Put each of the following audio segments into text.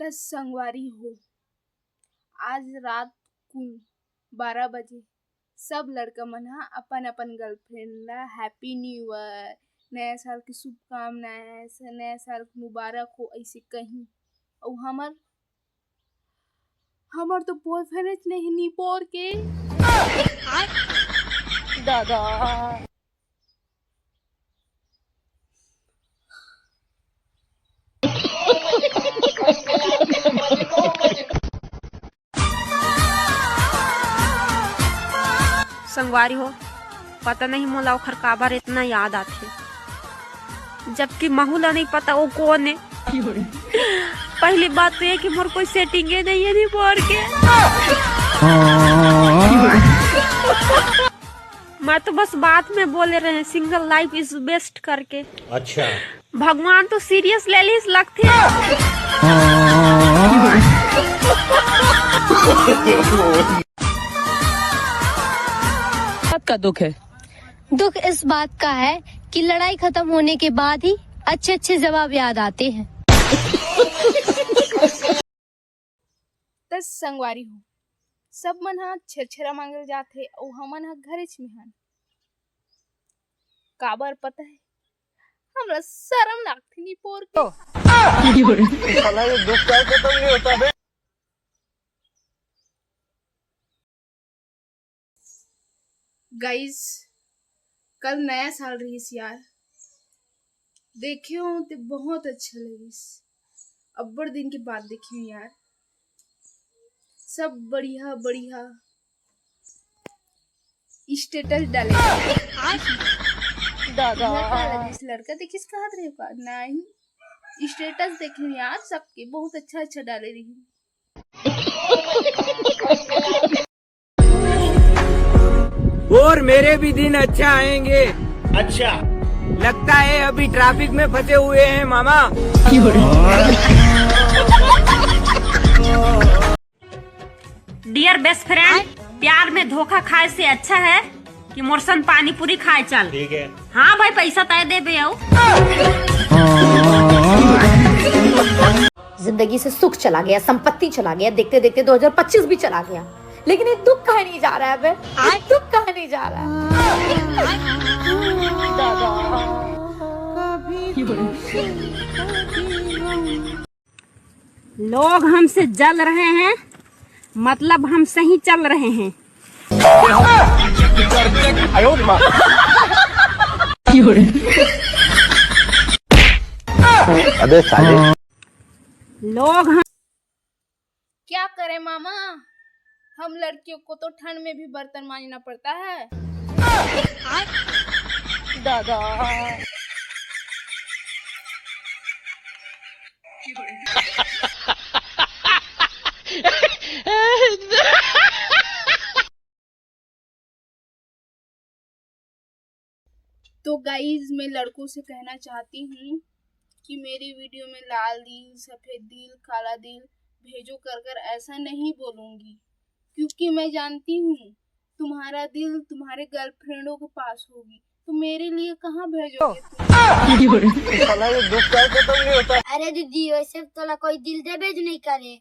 10 संगवारी हो, आज रात को 12 बजे सब लड़का मन हा अपन अपन गर्लफ्रेंड ला हैप्पी न्यू ईयर, नया साल की शुभकामनाएं, नया साल मुबारक हो ऐसे कहीं। और हमर तो बॉयफ्रेंड नहीं पोर के दादा संगवारी हो, पता नहीं मोला ओखर काबर इतना याद आथे, जबकि महूला नहीं पता वो कौन है। पहली बात तो ये कि मोर कोई सेटिंग नहीं है नहीं बोर के। मैं तो बस बात में बोले रहे सिंगल लाइफ इज बेस्ट करके। अच्छा, भगवान तो सीरियस ले ली लगते। बात का दुख है। दुख इस बात का है कि लड़ाई खत्म होने के बाद ही अच्छे अच्छे जवाब याद आते हैं। 10 संगवारी हो, सब मन हा छेरछेरा मांगल जाथे और हमन हा घरे में हन। काबर पता है, हमरा शर्म लागथे नी पोर के। साला ये दुख का खत्म नहीं होता बे। गाइस, कल नया साल रहीस यार, देखे हो तो बहुत अच्छा लगिस। अब्बड़ दिन के बाद देखी हूँ यार, सब बढ़िया बढ़िया स्टेटस डाले। दादा लड़का देखिस कहा रहे का नहीं, स्टेटस देखे यार सबके बहुत अच्छा अच्छा डाले रही। और मेरे भी दिन अच्छा आएंगे। अच्छा, लगता है अभी ट्रैफिक में फंसे हुए हैं मामा। डियर बेस्ट फ्रेंड, प्यार में धोखा खाए से अच्छा है कि मोरसन पानी पूरी खाए चल। ठीक है। हाँ भाई, पैसा तय दे बे। जिंदगी से सुख चला गया, संपत्ति चला गया, देखते देखते 2025 भी चला गया, लेकिन ये दुख कहाँ नहीं जा रहा है बे? दुख कहाँ नहीं जा रहा है? लोग हमसे जल रहे हैं, मतलब हम सही चल रहे हैं। अबे साले, लोग हम क्या करे मामा, हम लड़कियों को तो ठंड में भी बर्तन मांजना पड़ता है। दादा तो गाइज, मैं लड़कों से कहना चाहती हूँ कि मेरी वीडियो में लाल दिल, सफेद दिल, काला दिल भेजो कर ऐसा नहीं बोलूंगी, क्योंकि मैं जानती हूँ तुम्हारा दिल तुम्हारे गर्लफ्रेंडों के पास होगी, तो मेरे लिए कहाँ भेजोगे तुम? साला ये दुख का खत्म नहीं होता। अरे दीदी, वैसे तो कोई दिल दे भेज नहीं करे।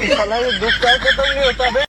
साला ये दुख का खत्म नहीं होता बे।